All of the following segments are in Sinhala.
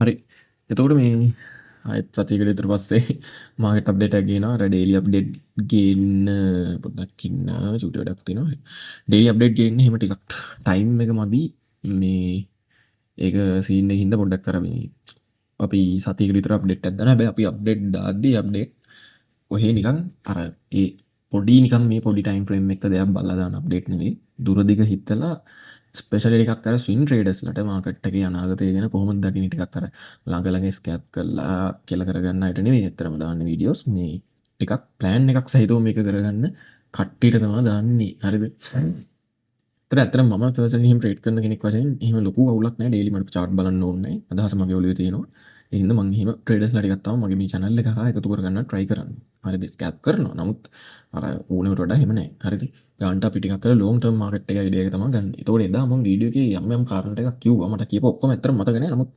හරි. එතකොට මේ ආයෙත් සතියකට විතර පස්සේ මාකට් අප්ඩේට් එකක් ගේනවා. අර ඩේලි අප්ඩේට් ගේන්න පොඩ්ඩක් ඉන්න චුටි වැඩක් තියෙනවා. ඩේලි අප්ඩේට් ගේන්න එහෙම ටිකක් ටයිම් එක මදි. මේ ඒක සීන් එකකින් හින්දා පොඩ්ඩක් අර මේ අපි සතියකට විතර අප්ඩේට් එකක් දානවා. හැබැයි අපි අප්ඩේට් දාද්දී අප්ඩේට් ඔහේ නිකන් අර ඒ පොඩි නිකන් මේ පොඩි ටයිම් ෆ්‍රේම් එක දෙයක් බලලා දාන අප්ඩේට් නෙවෙයි. දුරදිග හිතලා ස්පෙෂලි ටිකක් අර ස්විං ට්‍රේඩර්ස්ලට මාකට් එකේ අනාගතය ගැන කොහොමද දකින්නේ ටිකක් අර ළඟ ළඟ ස්කැප් කරලා කියලා කරගන්න අයට නෙවෙයි ඇත්තටම දාන්නේ වීඩියෝස් මේ ටිකක් ප්ලෑන් එකක් සහිතව මේක කරගන්න කට්ටියට තමයි දාන්නේ. හරිද? ඒතර ඇත්තටම මම පර්සනලි එහෙම ට්‍රේඩ් කරන කෙනෙක් වශයෙන් එහෙම ලොකු අවුලක් නැහැ. ඩේලි මට chart බලන්න ඕනේ නැහැ. අදහස මගේ ඔළුවේ තියෙනවා. ඒ හින්දා මම එහෙම ට්‍රේඩර්ස්ලා ටිකක් තමයි මගේ මේ channel එක හරහා එකතු කරගන්න try කරන්නේ. හරිද? ස්කැප් කරනවා. නමුත් අර ඕනෙකට වඩා එහෙම නැහැ. හරිද? ගාන්ට අපි ටිකක් කරලා long term market එක idea එක තමයි ගන්න. ඒතකොට එදා මම වීඩියෝ එකේ යම් කාරණා ටිකක් කිව්වා. මට කියපුව ඔක්කොම ඇත්තටම මතක නැහැ. නමුත්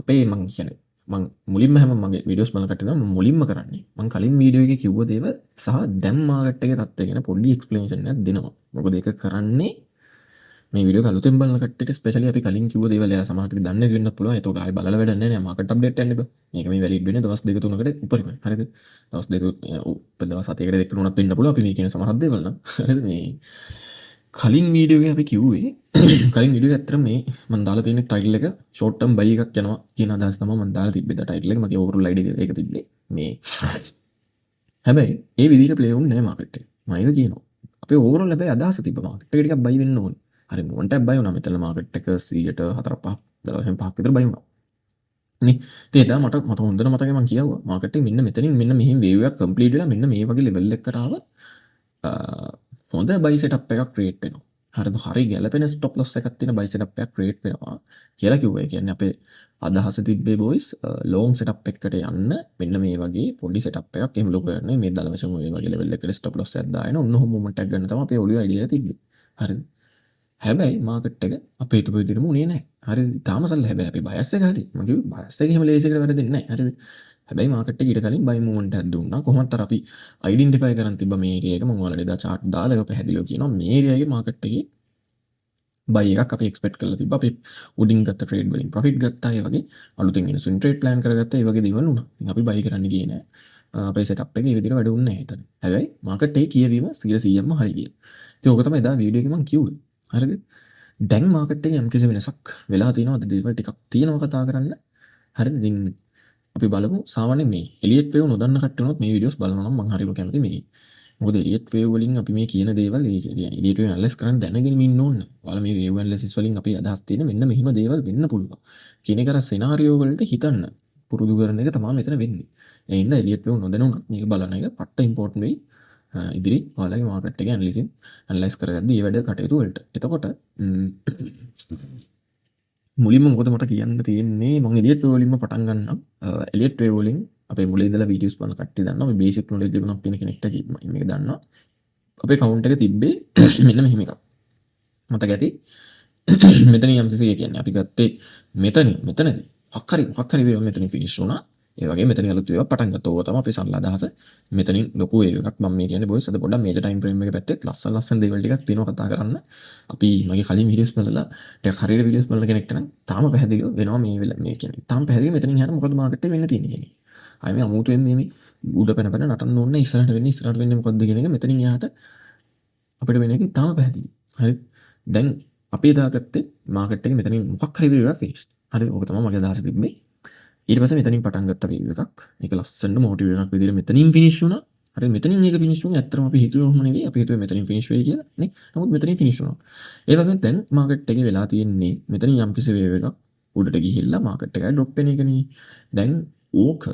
අපේ මං කියන්නේ මං මුලින්ම හැම මගේ වීඩියෝස් බලන කට්ටිය තමයි මුලින්ම කරන්නේ. මං කලින් වීඩියෝ එකේ කිව්ව දේවල් සහ දැන් මාකට් එකේ තත්ත්වය ගැන පොඩි explanation එකක් දෙනවා. මොකද ඒක කරන්නේ මේ වීඩියෝ එක අලුතෙන් බලන කට්ටියට ස්පෙෂලි අපි කලින් කිව්ව දේවල් එයා සමහරට දන්නේ නැති වෙන්නත් පුළුවන්. ඒතකොට ආයෙ බලලා වැඩක් නැහැ නේ මාකට් අප්ඩේට් යන්න බෑ. මේක මේ වැලිඩ් වෙන්නේ දවස් දෙක තුනකට උඩරිම. හරිද? දවස් දෙක දවස් 7කට දෙක තුනක් වෙන්න පුළුවන්. අපි මේ කියන සමහර දේවල් නම්. හරිද? මේ කලින් වීඩියෝ එකේ අපි කිව්වේ කලින් වීඩියෝ එක ඇත්තටම මේ මම දාලා තියෙන ටයිටල් එක ෂෝට් ටර්ම් බයි එකක් යනවා කියන අදහස තමයි මම දාලා තිබ්බේ. ටයිටල් එක මගේ ඕවරෝල් අයිඩියා එක තිබ්බේ. මේ හැබැයි ඒ විදිහට ප්ලේ වුන්නේ නැහැ මාකට් එක. මම ඒක කියනවා. අපේ ඕවරෝල් හැබැයි අදහස තිබ්බ මාකට් එක ටිකක් බයි වෙන්න ඕනේ. හරි මොන් ටැප් බයි වුණා. මෙතන මාකට් එක 100ට 4 5 5ක් විතර බයි වුණා. නේ ඉතින් එදා මට හොඳට මතකයි මම කියවුවා මාකට් එක මෙන්න මෙතනින් මෙන්න මෙහෙම වේව් එකක් කම්ප්ලීට් වෙලා මෙන්න මේ වගේ ලෙවල් එකකට ආවත් හොඳ බයි සෙටප් එකක් ක්‍රියේට් වෙනවා. හරිද? හරි ගැලපෙන ස්ටොප් ලොස් එකක් තියෙන බයි සෙටප් එකක් ක්‍රියේට් වෙනවා කියලා කිව්වා. ඒ කියන්නේ අපේ අදහස තිබ්බේ බොයිස් ලොන්ග් සෙටප් එකකට යන්න මෙන්න මේ වගේ පොඩි සෙටප් එකක් එහෙම ලොකු කරන්නේ මේ දල වශයෙන් මේ වගේ ලෙවල් එකකට ස්ටොප් ලොස් එකක් දාගෙන ඔන්න ඔහොම මොමන්ට් එකක් ගන්න තමයි අපේ ඔලිය අයිඩියා එක තිබ්බේ. හරිද? හැබැයි මාකට් එක අපේ හිතපු විදිහටම උනේ නැහැ. හරිද? තාම සල්ල හැබැයි අපි බයස් එක හරි. මම කිව්වේ බයස් එක එහෙම ලේසියකට වැරදෙන්නේ නැහැ. හරිද? හැබැයි මාකට් එක ඊට කලින් බයි මූවමන්ට් එකක් දුන්නා. කොහොමද අර අපි අයිඩෙන්ටිෆයි කරන් තිබ්බ මේ ඒරියා එක මම ඔයාලට එදා chart දාලා ඒක පැහැදිලිව කියනවා. මේ ඒරියා එකේ මාකට් එකේ බයි එකක් අපි එක්ස්පෙක්ට් කරලා තිබ්බා. අපි උඩින් ගත්ත ට්‍රේඩ් වලින් ප්‍රොෆිට් ගත්තා. ඒ වගේ අලුතෙන් එන ස්විං ට්‍රේඩ් ප්ලෑන් කරගත්තා. ඒ වගේ දේවල් වුණා. ඉතින් අපි බයි කරන්න ගියේ නැහැ. අපේ සෙටප් එකේ ඒ විදිහට වැඩුන්නේ නැහැ එතන. හැබැයි මාකට් එකේ කියවීම 100%ක්ම හරි ගියා. ඉතින් ඕක තමයි එදා වීඩියෝ එකේ මම කිව්වේ. හරිද? දැන් මාකට් එකේ යම්කිසි වෙනසක් වෙලා තියෙනවද දේවල් ටිකක් තියෙනවා කතා කරන්න. හරිද? ඉතින් අපි බලමු සාමාන්‍යයෙන් මේ එලියට් වේව් නොදන්න කට්ටිය උනොත් මේ වීඩියෝස් බලනවා නම් මම හරිම කැමතියි මේ. මොකද එලියට් වේව් වලින් අපි මේ කියන දේවල් ඒ කියන්නේ එලියට් වේව් ඇනලයිස් කරන්න දැනගෙන ඉන්න ඕනේ. ඔයාලා මේ වේව් ඇනලිසිස් වලින් අපි අදහස් තියෙන මෙන්න මෙහිම දේවල් වෙන්න පුළුවන්. කියන එක අර සිනාරියෝ වලට හිතන්න පුරුදු කරන එක තමයි මෙතන වෙන්නේ. ඒ හින්දා එලියට් වේව් නොදැනුනොත් මේක බලන එක පට්ට ඉම්පෝටන්ට් වෙයි. ඉදිරි ඔයාලගේ මාකට් එක ඇනලයිස් කරගද්දී මේ වැඩ කටයුතු වලට. එතකොට මුලින්ම මොකද මට කියන්න තියෙන්නේ මම එලියට් වේව් වලින්ම පටන් ගන්නම්. එලියට් වේව් වලින් අපේ මුලින් ඉඳලා වීඩියෝස් බලන කට්ටිය දන්නවා මේ බේසික් නොලෙජ් එකක් තියෙන කෙනෙක්ට මේක දන්නවා. අපේ කවුන්ට් එක තිබ්බේ මෙන්න මෙහෙම එකක්. මතක ඇති. මෙතන යම්කිසි කියන්නේ අපි ගත්තේ මෙතනදී මොකක් හරි වේව මෙතනින් ෆිනිෂ් වුණා. ඒ වගේ මෙතන අලුත් වේවක් පටන් ගත්තා. ඕක තමයි අපේ සරල අදහස. මෙතනින් ලොකු වේව එකක් මම මේ කියන්නේ බොයිස් අද පොඩ්ඩක් මේජර් ටයිම් ෆ්‍රේම් එක පැත්තේ ලස්සන දේවල් ටිකක් තියෙනවා කතා කරන්න. අපි මගේ කලින් වීඩියෝස් බලලා ටිකක් හරියට වීඩියෝස් බලන කෙනෙක්ට නම් තාම පැහැදිලිව වෙනවා මේ කියන්නේ. තාම පැහැදිලි මෙතනින් යහන මොකද මාකට් එකේ වෙන්න තියෙන්නේ කියන්නේ. ආයි මේ අමුතුවෙන් මේ උඩ පැන නටන්න ඕනේ ඉස්සරහට වෙන්නේ මොකද්ද කියන එක මෙතනින් එහාට අපිට වෙන එක තාම පැහැදිලි. හරි. දැන් අපි දාගත්තේ මාකට් එකේ මෙතනින් මොකක් හරි වේව ෆිනිෂ්. හරි. ඕක තමයි මගේ අදහස තිබ්බේ. ඊට පස්සේ මෙතනින් පටන් ගත්ත වේව එකක්. මේක ලස්සනට මොටිව් එකක් විදිහට මෙතනින් ෆිනිෂ් වුණා. හරි. මෙතනින් මේක ෆිනිෂ් වුණා. ඇත්තටම අපි හිතුවේ ඔහොම නෙවෙයි. අපි හිතුවේ මෙතනින් ෆිනිෂ් වෙයි කියලා. නේ. නමුත් මෙතනින් ෆිනිෂ් වුණා. ඒ වගේම දැන් මාකට් එකේ වෙලා තියෙන්නේ මෙතනින් යම්කිසි වේව එකක් උඩට ගිහිල්ලා මාකට් එකයි ඩ්‍රොප් වෙන එකනේ. දැන් ඕක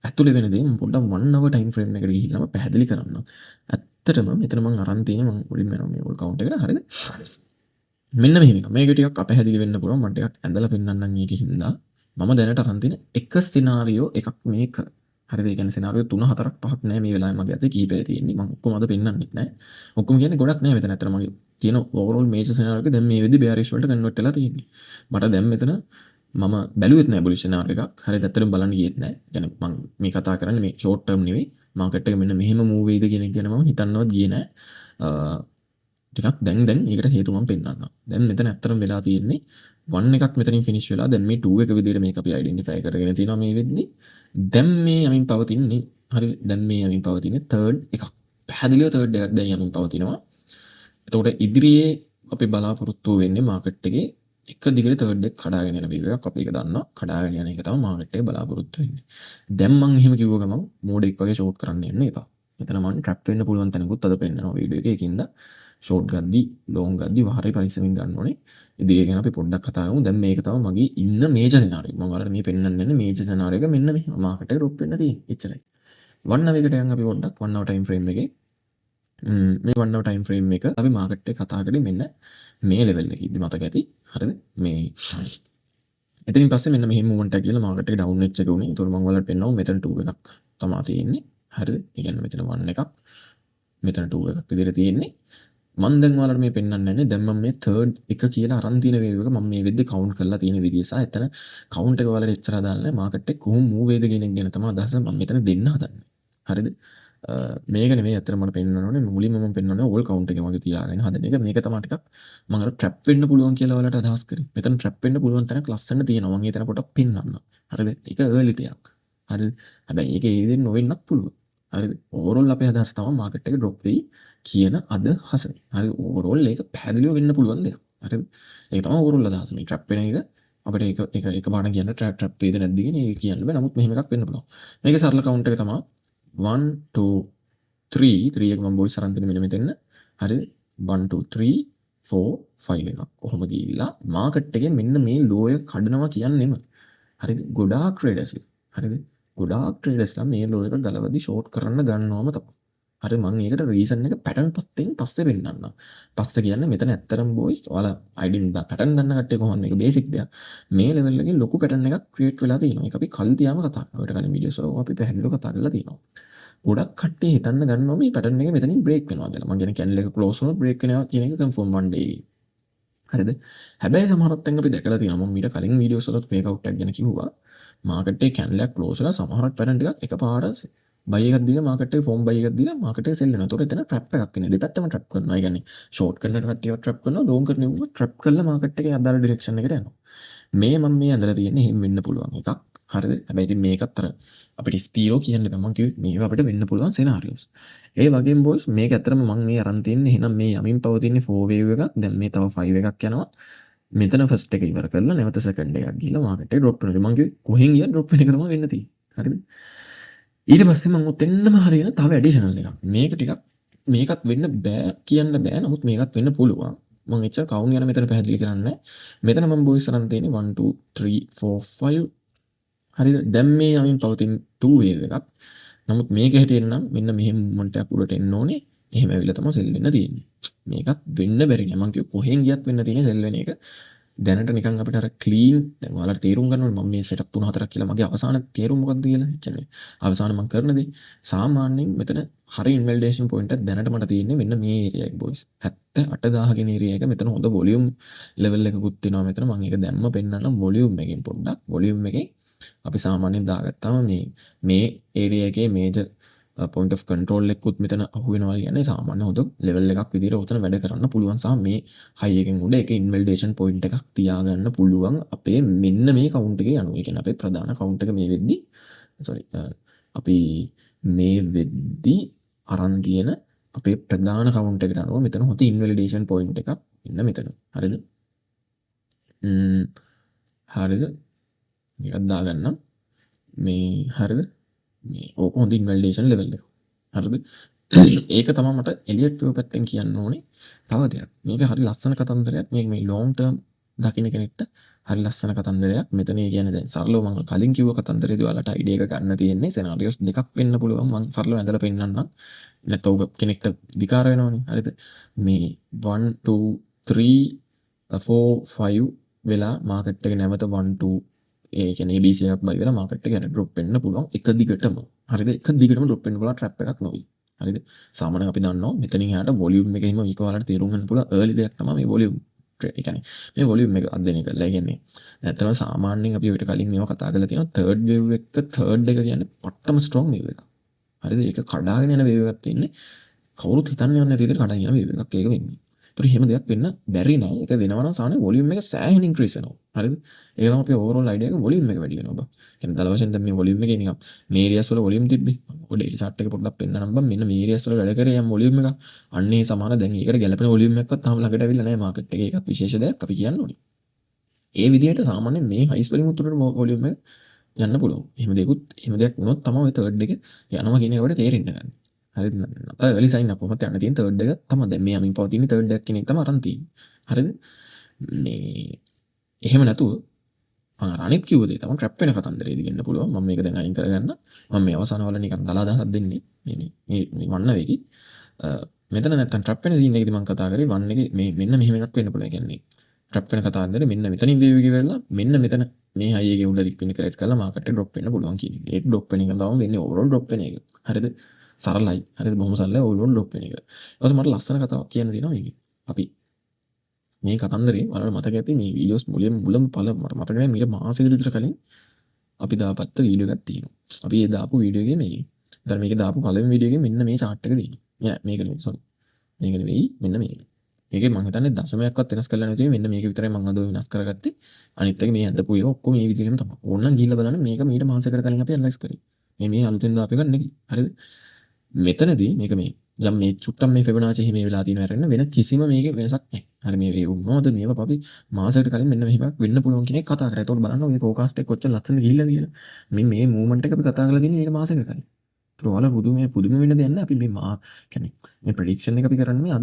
ඇතුළේ වෙන දේ මම පොඩ්ඩක් 1 hour time frame එකකට ගිහිල්ලාම පැහැදිලි කරන්නම්. ඇත්තටම මෙතන මම අරන් තියෙන්නේ මම මුලින්ම යනවා මේ ඕල් කවුන්ට් එකට. හරිද? මෙන්න මෙහෙම එක. මේක ටිකක් අපැහැදිලි වෙන්න පුළුවන්. මම ටිකක් ඇඳලා පෙන්නන්නම් ඒකෙ හින්දා. මම දැනට අරන් තියෙන එක සිනාරියෝ එකක් මේක. හරිද? ඒ කියන්නේ සිනාරියෝ 3 4ක් 5ක් නෑ මේ වෙලාවේ මගේ අතේ කීපය තියෙන්නේ. මම ඔක්කොම අද පෙන්නන්නෙත් නෑ. ඔක්කොම කියන්නේ ගොඩක් නෑ මෙතන. ඇත්තට මගේ තියෙන ඕවරෝල් මේජර් සිනාරියෝ එක දැන් මේ වෙද්දි bearish වලට කන්වර්ට් වෙලා තියෙන්නේ. මට දැන් මෙතන මම බැලුවෙත් නෑ බුලිෂ් සිනාරියෝ එකක්. හරිද? ඇත්තටම බලන්න ගියෙත් නෑ. يعني මම මේ කතා කරන්නේ මේ ෂෝට් ටර්ම් නෙවෙයි. මාකට් එක මෙන්න මෙහෙම මූව් වෙයිද කියන එක ගැන මම හිතන්නවත් ගියේ නෑ. ටිකක් දැන් ඒකට හේතු මම පෙන්නන්නම්. දැන් මෙතන ඇත්තටම වෙලා තියෙන්නේ 1 එකක් මෙතනින් ෆිනිෂ් වෙලා දැන් මේ 2 එක විදිහට මේක අපි අයිඩෙන්ටිෆයි කරගෙන තියෙනවා මේ වෙද්දි. දැන් මේ යමින් පවතින්නේ හරි දැන් මේ යමින් පවතින්නේ තර්ඩ් එකක්. පැහැදිලිව තර්ඩ් එකක් දැන් යමින් පවතිනවා. එතකොට ඉදිරියේ අපි බලාපොරොත්තු වෙන්නේ මාකට් එකේ එක දිගට තර්ඩ් එක කඩාගෙන යන වේව් එකක් අපි ඒක දන්නවා. කඩාගෙන යන එක තමයි මාකට් එකේ බලාපොරොත්තු වෙන්නේ. දැන් මම එහෙම කිව්ව ගමන් මෝඩ් එක වගේ ෂෝට් කරන්න යන්න එපා. මෙතන මම ට්‍රැප් වෙන්න පුළුවන් තැනකුත් අද පෙන්නනවා වීඩියෝ එකේ. ඒකින්ද ෂෝට් ගද්දි ලොං ගද්දි වහරේ පරිස්සමින් ගන්න ඕනේ. ඉදිරිය ගැන අපි පොඩ්ඩක් කතා කරමු. දැන් මේක තමයි මගේ ඉන්න මේජර් සිනාරියෝ. මම ඔයාලට මේ පෙන්නන්න යන්නේ මේජර් සිනාරියෝ එක මෙන්න මේ මාකට් එක ඩ්‍රොප් වෙන්න තියෙන්නේ. එච්චරයි. 1 hour එකට යන් අපි පොඩ්ඩක් 1 hour time frame එකේ මේ 1 hour time frame එක අපි මාකට් එක කතා කරේ මෙන්න මේ ලෙවල් එකේදී මතක ඇති. හරිද? මේ එතනින් පස්සේ මෙන්න මෙහෙම මොමන්ට් එකක් ගිහලා මාකට් එක ඩවුන් එච්ච එක උනේ. ඒතකොට මම ඔයාලට පෙන්නනවා මෙතන 2 එකක් තමයි තියෙන්නේ. හරිද? ඒ කියන්නේ මෙතන 1 එකක් මෙතන 2 එකක් විදිහට තියෙන්නේ. මම දැන් ඔයාලට මේ පෙන්නන්න යන්නේ දැන් මම මේ තර්ඩ් එක කියලා අරන් තියෙන වේව් එක මම මේ වෙද්දී කවුන්ට් කරලා තියෙන විදිය සහ එතන කවුන්ට් එක ඔයාලට එච්චර දාලා නැහැ මාකට් එක කොහොම මූව් වේද කියන එක ගැන තමයි අදහස මම මෙතන දෙන්න හදන්නේ. හරිද? මේක නෙමෙයි අතර මට පෙන්වන්න ඕනේ මුලින්ම මම පෙන්වන්නේ ඕල් කවුන්ට් එක වගේ තියාගෙන හදන එක. මේක තමයි ටිකක් මම අර ට්‍රැප් වෙන්න පුළුවන් කියලා ඔයාලට අදහස් කරේ. මෙතන ට්‍රැප් වෙන්න පුළුවන් තැනක් ලස්සන තියෙනවා. මම ඒතන පොඩක් පෙන්වන්නම්. හරිද? ඒක early දෙයක්. හරිද? හැබැයි ඒක ඒ විදිහට නොවෙන්නත් පුළුවන්. හරිද? ඕවරෝල් අපේ අදහස තමයි මාකට් එක ඩ්‍රොප් වෙයි කියන අදහස. හරි ඕවරෝල් ඒක පැහැදිලිව වෙන්න පුළුවන් දෙයක්. හරිද? ඒක තමයි ඕවරෝල් අදහස. මේ ට්‍රැප් වෙන එක අපිට ඒක පාඩම් කියන්න ට්‍රැප් වේද නැද්ද කියන එක කියන්න බෑ. නමුත් මෙහෙම එකක් වෙන්න පුළුවන්. මේකේ සරල කවුන්ට් එක තමයි 1 2 3 එක මම බොයිස් අරන් දෙන්න මෙන්න මෙතන. හරිද? 1 2 3 4 5 එකක්. කොහොම ගිහිල්ලා මාකට් එකෙන් මෙන්න මේ ලෝ එක කඩනවා කියන්නේම. හරිද? ගොඩාක් ට්‍රේඩර්ස්ලා. හරිද? ගොඩාක් ට්‍රේඩර්ස්ලා මේ ලෝ එක ගලවදී ෂෝට් කරන්න ගන්නවම තමයි. හරි මම ඒකට රීසන් එක පැටර්න් පස්සෙන් පස්සේ පෙන්නන්නම්. පස්සේ කියන්නේ මෙතන ඇත්තරම බොයිස් ඔයාලා අයිඩෙන් පැටර්න් දන්න කට්ටිය කොහොමද මේක බේසික් දෙයක්. මේ ලෙවල් එකේ ලොකු පැටර්න් එකක් ක්‍රියේට් වෙලා තියෙනවා. ඒක අපි කල් තියාම කතා කරනවා. ඒකට කලින් වීඩියෝස් වල අපි පැහැදිලිව කතා කරලා තියෙනවා. ගොඩක් කට්ටිය හිතන්න ගන්නවා මේ පැටර්න් එක මෙතනින් බ්‍රේක් වෙනවා කියලා. මම කියන්නේ කැන්ඩල් එක ක්ලෝස් වුණොත් බ්‍රේක් වෙනවා කියන එක කන්ෆර්ම් one day. හරිද? හැබැයි සමහරත් දැන් අපි දැකලා තියෙනවා මම ඊට කලින් වීඩියෝස් වලත් ෆේක් අවුට් එකක් ගැන කිව්වා. මාකට් එකේ කැන්ඩල් එක ක්ලෝස් වෙලා සමහරක් පැටර්න් ටිකක් එකපාරට බයි එකක් දීලා මාකට් එකේ ෆෝම් බයි එකක් දීලා මාකට් එක සෙල් වෙනවා. ඒතකොට එතන ට්‍රැප් එකක් ඉන්නේ. දෙපැත්තම ට්‍රැප් කරනවා. ඒ කියන්නේ ෂෝට් කරන කට්ටියව ට්‍රැප් කරනවා, ලොන්ග් කරන උව ට්‍රැප් කරලා මාකට් එකේ අදාළ ඩිරෙක්ෂන් එකට යනවා. මේ මම මේ ඇඳලා තියෙන්නේ එහෙම වෙන්න පුළුවන් එකක්. හරිද? හැබැයි ඉතින් මේකත් අර අපිට ස්ථීරව කියන්න බෑ. මම කිව්වේ මේක අපිට වෙන්න පුළුවන් සිනාරියෝස්. ඒ වගේම බොයිස් මේක ඇත්තටම මම මේ අරන් තින්නේ එහෙනම් මේ යමින් පවතින්නේ 4 වේව් එකක්. දැන් මේ තව 5 එකක් යනවා. මෙතන ෆස්ට් එක ඉවර කරලා නැවත සෙකන්ඩ් එකක් ගිහලා මාකට් එක ඩ්‍රොප් වෙනවා. මම කිව්වේ කොහෙන් ගියත් ඩ්‍රොප් වෙන එක තමයි වෙන්න තියෙන්නේ. හරිද? ඊට පස්සේ මම ඔතෙන්නම හරියන තව ඇඩිෂනල් එකක්. මේක ටිකක් මේකත් වෙන්න බෑ කියන්න බෑ. නමුත් මේකත් වෙන්න පුළුවන්. මම එච්චර කවුන් යන මෙතන පැහැදිලි කරන්නේ. මෙතන මම බොයිස් අරන් තියෙන්නේ 1 2 3 4 5. හරිද? දැන් මේ යමින් පවතින 2 වේව් එකක්. නමුත් මේක හැටියට නම් මෙන්න මෙහෙම මොමන්ට් එකක් උඩට එන්න ඕනේ. එහෙම ඇවිල්ලා තමයි සෙල් වෙන්න තියෙන්නේ. මේකත් වෙන්න බැරි නෑ. මම කිව්ව කොහෙන් ගියත් වෙන්න තියෙන සෙල් වෙන එක. දැනට නිකන් අපිට අර ක්ලීන් දැන් ඔයාලට තේරුම් ගන්න ඕනේ මම මේ සෙටප් 3-4ක් කියලා මගේ අවසාන තේරුම මොකක්ද කියලා. ඒ කියන්නේ අවසාන මම කරන දේ සාමාන්‍යයෙන් මෙතන හරි ඉන්වැලිඩේෂන් පොයින්ට් එක දැනට මට තියෙන්නේ මෙන්න මේ ඒරියා එක බොයිස්. 78000 ගෙන ඒරියා එක මෙතන හොඳ වොලියුම් ලෙවල් එකකුත් තියෙනවා මෙතන. මම ඒක දැම්ම පෙන්නන්නම් වොලියුම් එකෙන් පොඩ්ඩක්. වොලියුම් එකේ අපි සාමාන්‍යයෙන් දාගත්තාම මේ ඒරියා එකේ මේජර් point of control එකකුත් මෙතන අහු වෙනවා කියන්නේ සාමාන්‍ය හොඳ level එකක් විදිහට උතන වැඩ කරන්න පුළුවන් සහ මේ high එකෙන් උඩ එක invalidation point එකක් තියාගන්න පුළුවන් අපේ මෙන්න මේ count එකේ යනවා. ඒ කියන්නේ අපේ ප්‍රධාන count එක මේ වෙද්දි අපි මේ වෙද්දි අරන් තියෙන අපේ ප්‍රධාන count එකට අනුව මෙතන හොඳ invalidation point එකක් ඉන්න මෙතන. හරිද? හරිද? මේකත් දාගන්නම්. මේ හරිද? මේ ඕක හොඳ ඉන්වැලිඩේෂන් ලෙවල් එක. හරිද? ඒක තමයි මට එලියට් පියෝ පැත්තෙන් කියන්න ඕනේ. තව දෙයක්. මේක හරි ලස්සන කතන්දරයක්. මේක මේ ලොන්ග් ටර්ම් දකින්න කෙනෙක්ට හරි ලස්සන කතන්දරයක්. මෙතන කියන්නේ දැන් සරලව මම කලින් කිව්ව කතන්දරේදී ඔයාලට අයිඩියා එක ගන්න තියෙන්නේ සිනාරියෝස් දෙකක් වෙන්න පුළුවන්. මම සරලව ඇඳලා පෙන්නන්නම්. නැත්නම් ඔක කෙනෙක්ට විකාර වෙනවනේ. හරිද? මේ 1 2 3 4 5 වෙලා මාකට් එක නැවත 1 2 ඒ කියන්නේ ABC එකක් බයි වෙලා මාකට් එක ඩ්‍රොප් වෙන්න පුළුවන් එක දිගටම. හරිද? එක දිගටම ඩ්‍රොප් වෙන්න පුළුවන් ට්‍රැප් එකක් නොවේ. හරිද? සාමාන්‍යයෙන් අපි දන්නවා මෙතනින් එහාට වොලියුම් එක එහෙම මේක ඔයාලට තේරුම් ගන්න පුළුවන් early දෙයක් තමයි මේ වොලියුම්. ඒ කියන්නේ මේ වොලියුම් එක අධ්‍යයනය කරලා කියන්නේ නැත්නම් සාමාන්‍යයෙන් අපි ඔයිට කලින් මේවා කතා කරලා තියෙනවා third wave එක third එක කියන්නේ පට්ටම strong wave එකක්. හරිද? ඒක කඩාගෙන යන wave එකක් තියෙන්නේ. කවුරුත් හිතන්නේ නැති විදිහට කඩාගෙන යන wave එකක් ඒක වෙන්නේ. ඒතර එහෙම දෙයක් වෙන්න බැරි නෑ. ඒක වෙනවා නම් සාමාන්‍ය වොලියුම් එක සෑහෙන ඉන්ක්‍රීස් වෙනවා. හරිද? ඒක තමයි අපේ ඕවරෝල් අයිඩියා එක වොලියුම් එක වැඩි වෙනවා බං. කියන්නේ දල වශයෙන් දැන් මේ වොලියුම් එකේ නිකන් මේ ඒරියාස් වල වොලියුම් තිබ්බේ. ඔය ඩේලි chart එක පොඩ්ඩක් පෙන්නනම් බං මෙන්න මේ ඒරියාස් වල වැඩ කරේ යම් වොලියුම් එකක්. අන්න ඒ සමාන දැන් ඒකට ගැළපෙන වොලියුම් එකක්වත් තාම ළඟට ඇවිල්ලා නෑ මාකට් එකේ. ඒකත් විශේෂ දෙයක් අපි කියන්න ඕනේ. ඒ විදිහට සාමාන්‍යයෙන් මේ හයි ස්පෙලින් උතුරට වොලියුම් එක යන්න පුළුවන්. එහෙම දෙයක් වුණොත් තමයි ඔය තර්ඩ් එක යනවා කියන එකට තේරෙන්න ගන්න. හරිද? නැත්නම් එලි සයින් එක කොහොමද යන්න තියෙන තර්ඩ් එක තමයි දැන් මේ යමින් පවතින තර්ඩ් එක කියන එක තමයි අරන් තියෙන්නේ. හරිද? මේ එහෙම නැතුව මම අනිත් කිව්ව දේ තමයි ට්‍රැප් වෙන කතන්දරේදී වෙන්න පුළුවන්. මම මේක දැන් අයින් කරගන්න. මම මේ අවසාන වල නිකන් දලා දහසක් දෙන්නේ. මේ වන්න වෙකි. මෙතන නැත්තම් ට්‍රැප් වෙන සීන් එකේදී මම කතා කරේ වන්න එකේ මේ මෙන්න මෙහෙම එකක් වෙන්න පුළුවන්. කියන්නේ ට්‍රැප් වෙන කතාන්දරේ මෙන්න මෙතනින් වේව් එක ඉවරලා මෙන්න මෙතන මේ හයි එකේ උඩ ලික් වෙන කරේට් කරලා මාකට් එක ඩ්‍රොප් වෙන්න පුළුවන් කියන එක. ඒ ඩ්‍රොප් වෙන එක තමයි වෙන්නේ ඕවරෝල් ඩ්‍රොප් වෙන එක. හරිද? සරලයි. හරිද? බොහොම සරලයි ඕවරෝල් ඩ්‍රොප් වෙන එක. ඊට පස්සේ මට ලස්සන කතාවක් කියන්න තියෙනවා මේකේ. අපි මේ කතන්දරේ වලට මතක ඇති මේ වීඩියෝස් මුලම පළ මට මතක නැහැ මීට මාසෙකට විතර කලින් අපි දාපත්ත වීඩියෝ එකක් තියෙනවා. අපි ඒ දාපු වීඩියෝ එකේ මේකේ. දැන් මේකේ දාපු පළවෙනි වීඩියෝ එකේ මෙන්න මේ chart එක තියෙනවා. නෑ මේක නෙවෙයි sorry. මේක නෙවෙයි මෙන්න මේක. මේකේ මම හිතන්නේ දශමයක්වත් වෙනස් කරලා නැතුව මෙන්න මේක විතරයි මම අද වෙනස් කරගත්තේ. අනිත් එක මේ අදපු ඒවා ඔක්කොම මේ විදිහටම තමයි. ඕනනම් ගිහිල්ලා බලන්න මේක මීට මාසයකට කලින් අපි ඇනලයිස් කරේ. මේ අලුතෙන් දාපු එකක් නෙකි. හරිද? මෙතනදී මේක මේ යම් මේ චුට්ටම් මේ ෆිබොනාචි හිමේ වෙලා තියෙන හැරෙන්න වෙන කිසිම මේකේ වෙනසක් නැහැ. හරි මේ වුණොත් මේක අපි මාසයකට කලින් මෙන්න මෙහෙමක් වෙන්න පුළුවන් කියන එක කතා කරා. ඒතකොට බලන්න ඔය ෆෝකාස්ට් එක කොච්චර ලස්සනද ගිහිල්ලා කියලා. මේ මූවමන්ට් එක අපි කතා කරලා තියෙන්නේ මේක මාසයකට කලින්. ඒතර ඔයාලා පුදුම වෙන්න දෙයක් නැහැ. අපි මේ කියන්නේ මේ ප්‍රෙඩික්ෂන් එක අපි කරන්නේ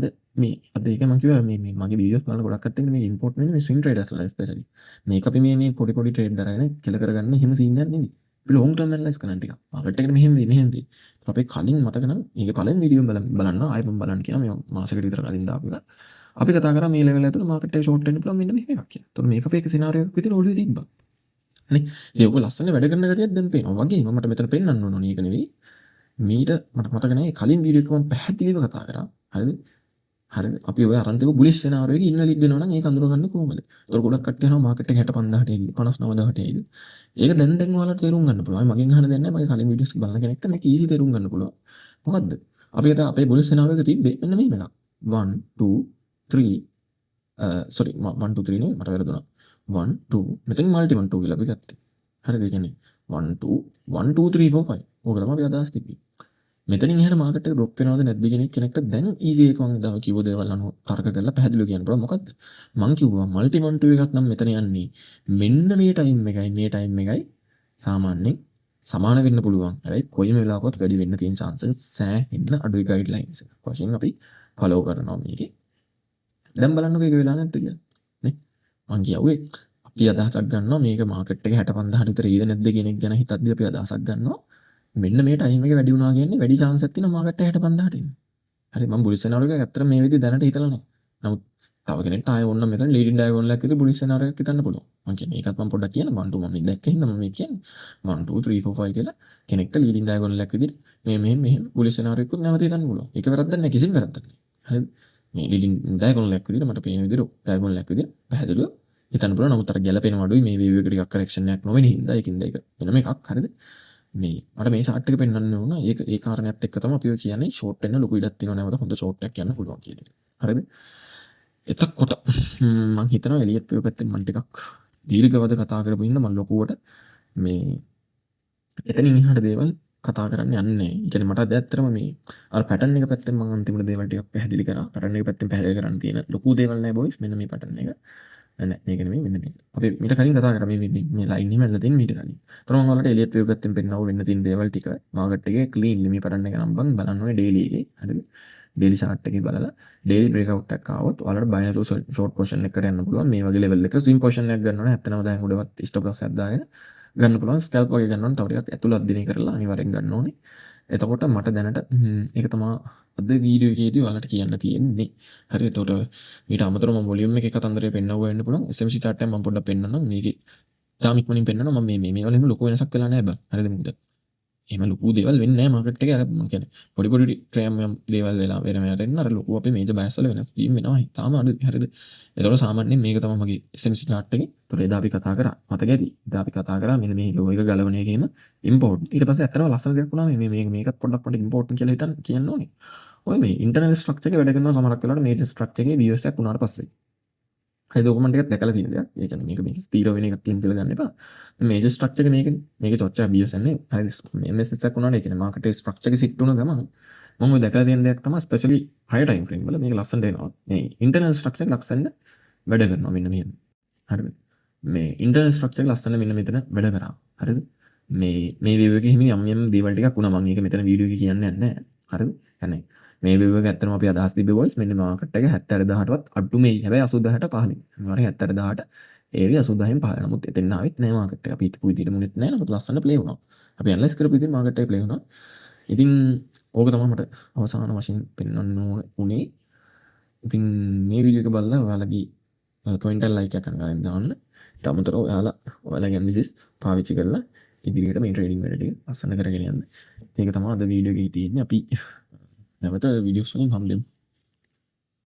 අද ඒක මම කිව්වා මේ මගේ වීඩියෝස් බලන ගොඩක් කට්ටිය මේ ඉම්පෝර්ට් වෙන්නේ මේ ස්විං ට්‍රේඩර්ස්ලා ස්පෙෂලි. මේක අපි මේ පොඩි ට්‍රේඩ් දරගෙන කෙල කරගන්න එහෙම සීන් එකක් නෙවෙයි. අපි ලොන්ග් ටර්ම් ඇනලයිස් කරන ටික. මාකට් එකට මෙහෙම වෙයි. අපි කලින් මතක නම් මේක පළවෙනි වීඩියෝ බලන්න ආයෙත් බලන්න කියන මේ මාසෙකට විතර කලින් දාපු එක. අපි කතා කරා මේ ලෙවල් ඇතුළේ මාකට් එක ෂෝට් වෙන්න පුළුවන් මෙන්න මෙහෙම එකක් කියලා. ඒතකොට මේක අපේ සිනාරියෝ එකක් විදිහට ඔළුවේ තිබ්බා. හරි. ඒක ලස්සන වැඩ කරන ගතියක් දැන් පේනවා. වගේම මට මෙතන පෙන්නන්න ඕන නේක නෙවෙයි. මීට මට මතක නැහැ කලින් වීඩියෝ එක මම පැහැදිලිව කතා කරා. හරිද? හරිද? අපි ඔය අරන් තිබු බුලිෂ් සිනාරියෝ එකේ ඉන්න ලීඩ් වෙනවා නම් ඒක අඳුරගන්නේ කොහොමද? ඒතකොට ගොඩක් කට්ටිය යනවා මාකට් එක 65000ට ඇවිත් 59000ට ඇවිත්. ඒක දැන් ඔයාලට තේරුම් ගන්න පුළුවන්. මගෙන් අහන්න දෙන්නේ නැහැ. මගේ කලින් වීඩියෝස් බලන කෙනෙක්ට මේක ඊසි තේරුම් ගන්න පුළුවන්. මොකද්ද? අපි අද අපේ බුලිෂ් සිනාරියෝ එක තිබ්බේ මෙන්න මෙහෙම එකක්. 1 2 3 sorry 1 2 3 නේ මට වැරදුනා. 1 2 මෙතන මල්ටි 1 2 කියලා අපි ගත්තේ. හරිද? ඒ කියන්නේ 1 2 1 2 3 4 5. ඕක තමයි අපි අදහස් තිබ්බේ. මෙතනින් එහාට මාකට් එක ඩ්‍රොප් වෙනවද නැද්ද කියන එක කෙනෙක්ට දැන් ඊසි එක මම දව කිව්ව දේවල් අනුව තර්ක කරලා පැහැදිලිව කියන්න පුළුවන්. මොකද්ද? මං කිව්වා මල්ටි 1 2 එකක් නම් මෙතන යන්නේ මෙන්න මේ ටයිම් එකයි සාමාන්‍යයෙන් සමාන වෙන්න පුළුවන්. හැබැයි කොයිම වෙලාවකවත් වැඩි වෙන්න තියෙන chance එක සෑහෙන්න අඩුයි ගයිඩ්ලයින්ස් එක. වශයෙන් අපි ෆලෝ කරනවා මේකේ. දැන් බලන්නකෝ ඒක වෙලා නැද්ද කියලා. නේ? මං කියුවේ අපි අදහසක් ගන්නවා මේක මාකට් එක 65000 විතර ඊද නැද්ද කියන එක ගැන හිතද්දී අපි අදහසක් ගන්නවා. මෙන්න මේ ටයිම් එක වැඩි වුණා කියන්නේ වැඩි chance එකක් තියෙනවා මාකට් එක 65000ට එන්න. හරි මම බුලිෂ් සිනාරියෝ එක ඇත්තට මේ විදිහට දැනට හිතලා නැහැ. නමුත් තව කෙනෙක්ට ආයෙ ඕන්න මෙතන ලීඩින් ඩයගොනල් එකක් විදිහට බුලිෂ් සිනාරියෝ එකක් හිතන්න පුළුවන්. මම කියන්නේ ඒකත් මම පොඩ්ඩක් කියන්න 1 2 මම දැක්ක හින්දා මම මේ කියන්නේ 1 2 3 4 5 කියලා කෙනෙක්ට ලීඩින් ඩයගොනල් එකක් විදිහට මෙහෙම බුලිෂ් සිනාරියෝ එකක් නැවත හිතන්න පුළුවන්. ඒක වැරද්දක් නැහැ කිසිම වැරද්දක් නැහැ. හරිද? මේ ලීඩින් ඩයගොනල් එකක් විදිහට මට පේන විදිහට ඩයගොනල් එකක් විදිහට පැහැදිලිව හිතන්න පුළුවන්. නමුත් අර ගැළපෙන වඩුයි මේ වේව් එක ටිකක් කරෙක්ෂන් එකක් නොවෙන හින්දා ඒකින්ද ඒක වෙනම එකක්. හරිද? මේ මට මේ chart එක පෙන්වන්න ඕන. ඒ කාරණේත් එක්ක තමයි අපි ඔය කියන්නේ ෂෝට් වෙන්න ලොකු ඉඩක් තියෙනවා නැවත හොඳ ෂෝට් එකක් යන්න පුළුවන් කියන එක. හරිද? එතකොට මම හිතනවා එලියට් වේව් පැත්තෙන් මම ටිකක් දීර්ඝවද කතා කරපු ඉන්න මම ලොකුවට මේ එතනින් එහාට දේවල් කතා කරන්න යන්නේ නැහැ. ඒ කියන්නේ මට අද ඇත්තටම මේ අර පැටර්න් එක පැත්තෙන් මම අන්තිමට දේවල් ටිකක් පැහැදිලි කරා. පැටර්න් එක පැත්තෙන් පැහැදිලි කරන්න තියෙන ලොකු දේවල් නැහැ බොයිස්. මෙන්න මේ පැටර්න් එක. නෑ මේක නෙමෙයි මෙන්න මේක. අපි මීට කලින් කතා කරා මේ ලයින් එක ඇදලා තියෙන මීට කලින්. ඒතර මම ඔයාලට එලියට් වේව් පැත්තෙන් පෙන්නව වෙන්න තියෙන දේවල් ටික මාකට් එකේ ක්ලීන්ලි මේ පැටර්න් එක නම් බලන්න ඕනේ ඩේලි එකේ. හරිද? ඩේලි chart එකේ බලලා ඩේලි බ්‍රේක්අවුට් එකක් ආවොත් ඔයාලට බයි නැතුව ෂෝට් පොසිෂන් එකකට යන්න පුළුවන්. මේ වගේ ලෙවල් එකක ස්විම් පොසිෂන් එකක් ගන්න ඕනේ 79 උඩවත් ස්ටොප් ලොස් එකක් දාගෙන ගන්න පුළුවන්. ස්කැල්ප් වගේ ගන්න ඕනේ. තව ටිකක් ඇතුළත් දිනේ කරලා අනිවාර්යෙන් ගන්න ඕනේ. එතකොට මට දැනට ඒක තමයි අද වීඩියෝ එකේදී ඔයාලට කියන්න තියෙන්නේ. හරි එතකොට ඊට අමතරව මම වොලියුම් එකේ කතන්දරය පෙන්නවුවා වෙන්න පුළුවන්. SMC chart එක මම පොඩ්ඩක් පෙන්නන්නම්. මේකේ තාම ඉක්මනින් පෙන්නනවා. මම මේ වලින්ම ලොකු වෙනසක් වෙලා නැහැ බං. හරිද මොකද? එහෙම ලොකු දේවල් වෙන්නේ නැහැ මාකට් එකේ. අර මම කියන්නේ පොඩි ට්‍රෑම් දේවල් වෙලා වෙනමකට එන්න අර ලොකු අපේ මේජර් බයස් වල වෙනස් වීම වෙනවා. තාම අඩුයි. හරිද? ඒතකොට සාමාන්‍යයෙන් මේක තමයි මගේ SMC chart එකේ. ඒතකොට එදා අපි කතා කරා. මතක ඇති. එදා අපි කතා කරා මෙන්න මේ ලෝ එක ගලවන එකේම ඉම්පෝර්ට්. ඊට පස්සේ ඇත්තටම ලස්සන දෙයක් වුණා මේකත් පොඩ්ඩක් ඉම්පෝර්ට් කියලා හිතන්න කියන්න ඕනේ. ඔය මේ ඉන්ටර්නල් ස්ට්‍රක්චර් එක වැඩ කරනවා සමහරක් වෙලාවට මේජර් ස්ට්‍රක්චර් එකේ views එකක් වුණාට පස්සේ. හරි ඔකමන්ට එකක් දැකලා තියෙන දෙයක්. ඒ කියන්නේ මේක ස්ථිර වෙන එකක් කියලා ගන්න එපා. මේජර් ස්ට්‍රක්චර් එක මේකනේ. මේකේ චොච්චා views යන්නේ. හරි MSS එකක් වුණාට ඒ කියන්නේ මාකට් ස්ට්‍රක්චර් එක සිට් වුණ ගමන් මම ඔය දැකලා තියෙන දෙයක් තමයි ස්පෙෂලි high time frame වල මේක ලස්සනට එනවා. මේ ඉන්ටර්නල් ස්ට්‍රක්චර් එක ලස්සනට වැඩ කරනවා මෙන්න මෙහෙම. හරිද? මේ ඉන්ටර්නල් ස්ට්‍රක්චර් එක ලස්සන මෙන්න මෙතන වැඩ කරා. හරිද? මේ වේව් එකේ හිමි යම් දේවල් ටිකක් වුණා. මම මේක මෙතන වීඩියෝ එකේ කියන්නේ නැහැ. හරිද? يعني මේ වේව් එක ඇත්තටම අපි අදහස් තිබ්බේ boys මෙන්න මාකට් එක 70000ටවත් අඩු මේ. හැබැයි 80000ට පහලින්. අනිවාර්යෙන් 70000ට ඒවි 80000න් පහල. නමුත් එතන ආවෙත් නෑ මාකට් එක. අපි හිතපු විදිහට මුනෙත් නෑ. නමුත් ලස්සනට ප්ලේ වුණා. අපි ඇනලයිස් කරපු විදිහට මාකට් එක ප්ලේ වුණා. ඉතින් ඕක තමයි මට අවසාන වශයෙන් පෙන්වන්න උනේ. ඉතින් මේ වීඩියෝ එක බලලා ඔයාලගේ කමෙන්ට් එක ලයික් එකක් කරන්න දාන්න. ඊට අමතරව ඔයාලා ඔයාලගේ ඇනලිසිස් පාවිච්චි කරලා ඉදිරියට මේ ට්‍රේඩින් වැඩ ටික ලස්සන කරගෙන යන්න. ඒක තමයි අද වීඩියෝ එකේ තියෙන්නේ. අපි නැවත වීඩියෝස් වලින් හම්බෙමු.